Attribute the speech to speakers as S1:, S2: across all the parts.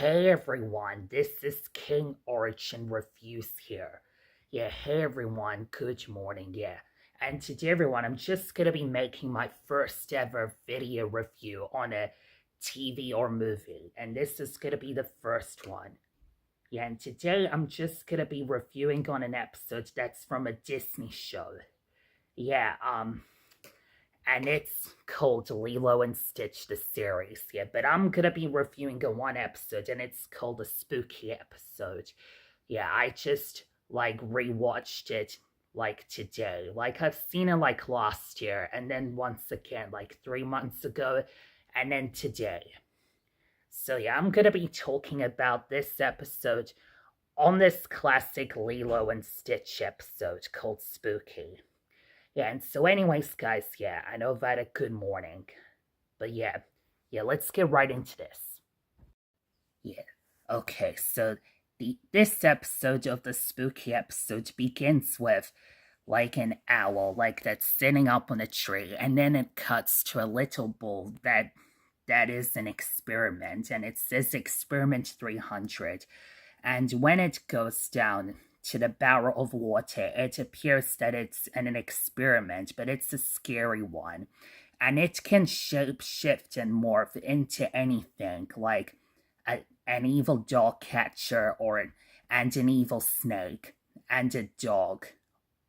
S1: Hey everyone, this is King Arjun Reviews here. Hey everyone, good morning, And today everyone, I'm just gonna be making my first ever video review on a TV or movie, and this is gonna be the first one. And today I'm just gonna be reviewing on an episode that's from a Disney show. Yeah, um, and it's called Lilo and Stitch, the series. But I'm gonna be reviewing a one episode, and it's called a spooky episode. I just rewatched it today. I've seen it last year, and then once again 3 months ago, and then today. So I'm gonna be talking about this episode on this classic Lilo and Stitch episode called Spooky. And so anyways, guys, I know I've had a good morning. But let's get right into this. Okay, so this episode of the spooky episode begins with an owl that's sitting up on a tree, and then it cuts to a little bowl that is an experiment, and it says experiment 300. And when it goes down to the barrel of water, it appears that it's an experiment, but it's a scary one. And it can shape-shift and morph into anything, like an evil dog catcher and an evil snake, and a dog.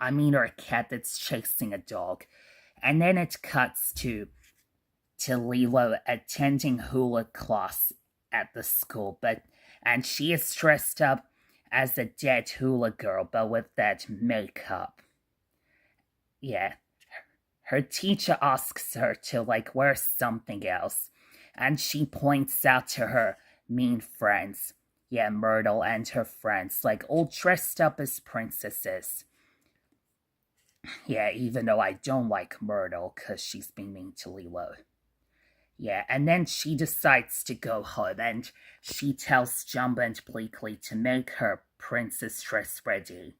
S1: Or a cat that's chasing a dog. And then it cuts to Lilo attending hula class at the school, and she is dressed up as a dead hula girl, but with that makeup. Her teacher asks her to wear something else, and she points out to her mean friends. Myrtle and her friends, all dressed up as princesses. Even though I don't like Myrtle, because she's being mean to Lilo. And then she decides to go home, and she tells Jumbo and Bleakley to make her princess dress ready.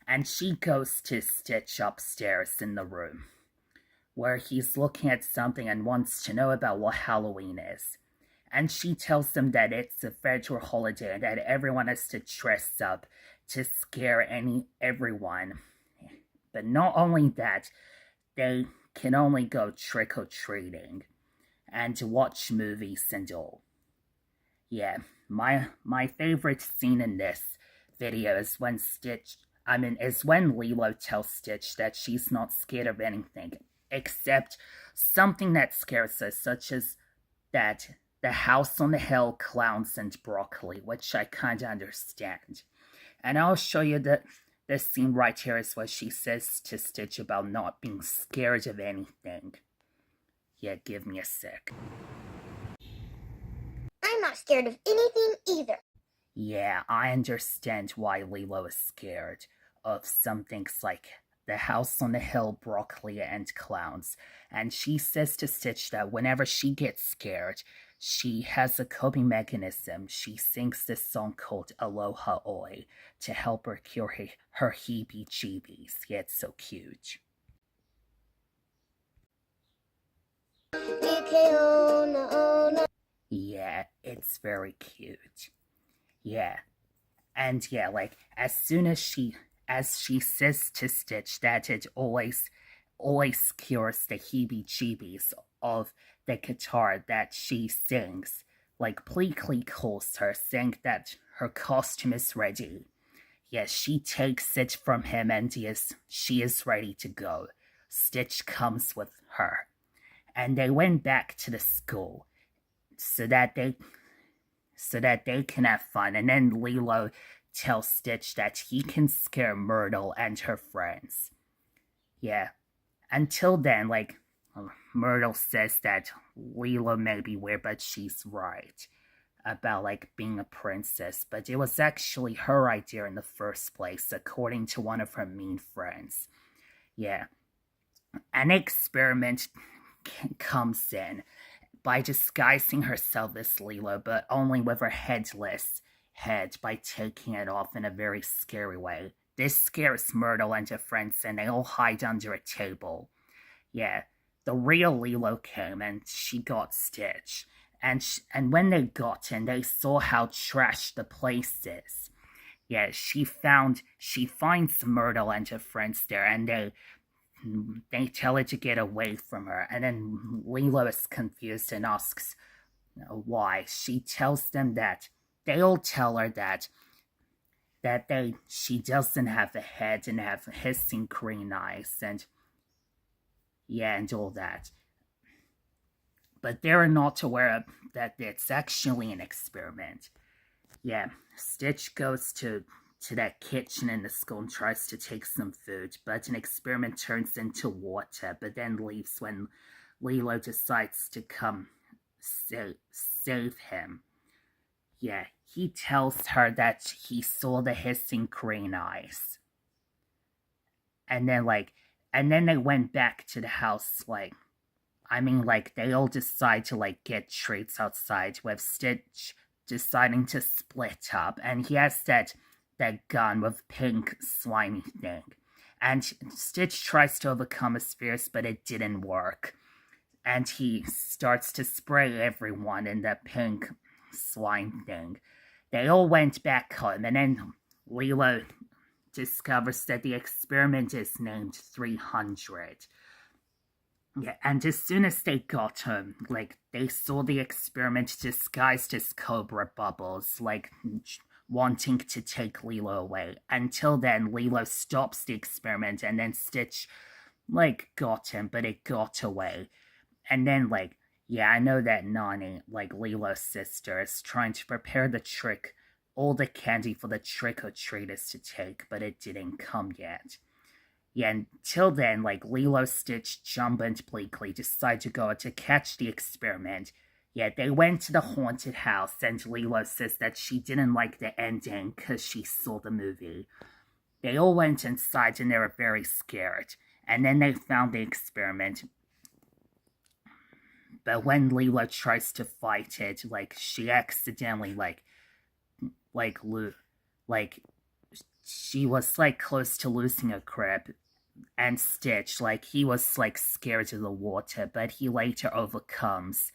S1: And she goes to Stitch upstairs in the room, where he's looking at something and wants to know about what Halloween is. And she tells him that it's a federal holiday and that everyone has to dress up to scare everyone. But not only that, they can only go trick-or-treating and watch movies and all. My favorite scene in this video is when Lilo tells Stitch that she's not scared of anything, except something that scares her, such as that the house on the hill, clowns, and broccoli, which I kinda understand. And I'll show you this scene right here is what she says to Stitch about not being scared of anything. Give me a sec.
S2: I'm not scared of anything either.
S1: I understand why Lilo is scared of some things like the house on the hill, broccoli, and clowns. And she says to Stitch that whenever she gets scared, she has a coping mechanism. She sings this song called Aloha Oi to help her cure her heebie-jeebies. It's so cute. It's very cute. And as soon as she says to Stitch that it always cures the heebie-jeebies of the guitar that she sings, Bleakley calls her, saying that her costume is ready. She takes it from him and she is ready to go. Stitch comes with her. And they went back to the school so that they can have fun. And then Lilo tells Stitch that he can scare Myrtle and her friends. Until then, Myrtle says that Lilo may be weird, but she's right about being a princess. But it was actually her idea in the first place, according to one of her mean friends. An experiment comes in by disguising herself as Lilo, but only with her headless head by taking it off in a very scary way. This scares Myrtle and her friends, and they all hide under a table. The real Lilo came, and she got Stitch. and when they got in, they saw how trashed the place is. Yeah, she finds Myrtle and her friends there, and they tell her to get away from her. And then Lilo is confused and asks why. She tells them that they all tell her that she doesn't have a head and have hissing green eyes and all that. But they're not aware that it's actually an experiment. Yeah, Stitch goes to that kitchen in the school and tries to take some food, but an experiment turns into water, but then leaves when Lilo decides to come save him. Yeah, he tells her that he saw the hissing green eyes. And then they went back to the house, they all decide to, get treats outside, with Stitch deciding to split up, and he has that gun with pink slimy thing. And Stitch tries to overcome his fears, but it didn't work. And he starts to spray everyone in the pink slime thing. They all went back home, and then Lilo discovers that the experiment is named 300. Yeah, and as soon as they got home, they saw the experiment disguised as cobra bubbles, wanting to take Lilo away. Until then, Lilo stops the experiment, and then Stitch, got him, but it got away. And then, I know that Nani, Lilo's sister, is trying to prepare all the candy for the trick-or-treaters to take, but it didn't come yet. Yeah, until then, Lilo, Stitch, Jumbo, and Bleakley decide to go to catch the experiment. Yeah, they went to the haunted house, and Lilo says that she didn't like the ending because she saw the movie. They all went inside and they were very scared. And then they found the experiment. But when Lilo tries to fight it, she accidentally, she was, close to losing a grip. And Stitch, he was, scared of the water, but he later overcomes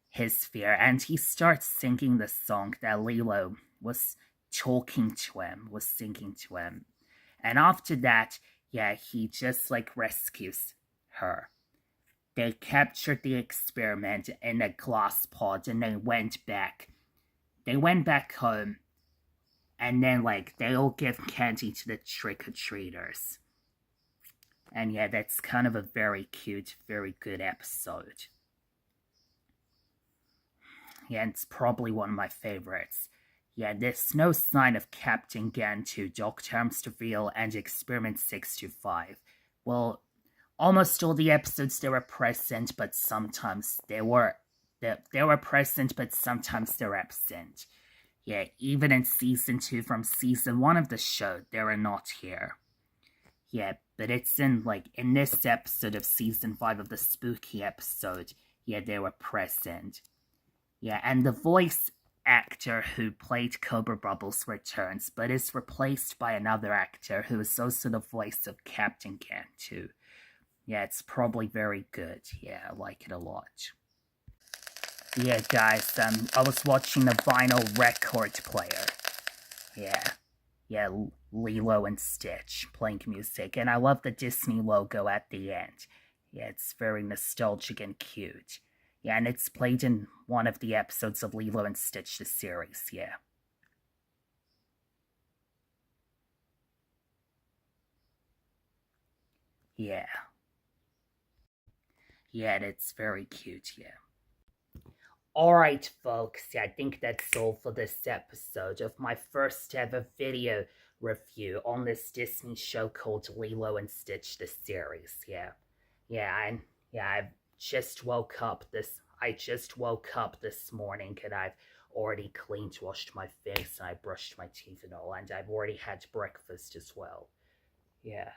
S1: his fear, and he starts singing the song that Lilo was singing to him. And after that, he just, rescues her. They captured the experiment in a glass pod, and they went back home, and then, they all give candy to the trick-or-treaters. And that's kind of a very cute, very good episode. Yeah, it's probably one of my favorites. Yeah, there's no sign of Captain Gantu, Dr. Amsterville, and Experiment 625. Well, almost all the episodes they were present, but sometimes they were present, but sometimes they're absent. Yeah, even in Season 2 from Season 1 of the show, they were not here. Yeah, but it's in this episode of Season 5 of the spooky episode, they were present. Yeah, and the voice actor who played Cobra Bubbles returns, but is replaced by another actor who is also the voice of Captain Gantu. Yeah, it's probably very good. Yeah, I like it a lot. Yeah, guys, I was watching the vinyl record player. Yeah, Lilo and Stitch playing music, and I love the Disney logo at the end. Yeah, it's very nostalgic and cute. Yeah, and it's played in one of the episodes of Lilo and Stitch, the series, yeah. Yeah. Yeah, it's very cute, yeah. Alright, folks, I think that's all for this episode of my first ever video review on this Disney show called Lilo and Stitch, the series, yeah. I just woke up this morning, and I've already washed my face, and I brushed my teeth and all, and I've already had breakfast as well. Yeah.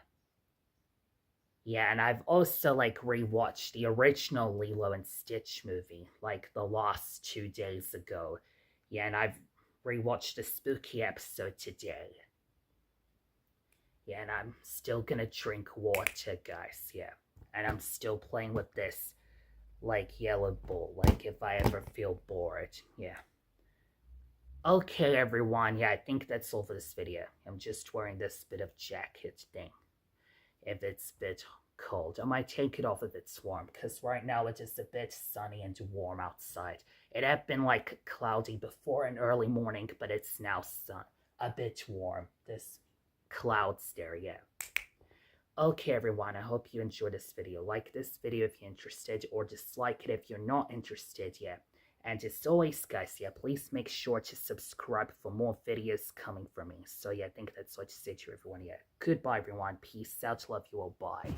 S1: Yeah, and I've also, rewatched the original Lilo and Stitch movie, the last 2 days ago. Yeah, and I've rewatched the spooky episode today. Yeah, and I'm still gonna drink water, guys, yeah. And I'm still playing with this like yellow bull, like if I ever feel bored. Yeah. Okay, everyone. Yeah, I think that's all for this video. I'm just wearing this bit of jacket thing. If it's a bit cold, I might take it off if it's warm, because right now it is a bit sunny and warm outside. It had been like cloudy before in early morning, but it's now a bit warm. This clouds there, yeah. Okay, everyone, I hope you enjoyed this video. Like this video if you're interested, or dislike it if you're not interested yet. And as always, guys, yeah, please make sure to subscribe for more videos coming from me. So yeah, I think that's all to say to everyone. Yeah, goodbye, everyone. Peace out. Love you all. Bye.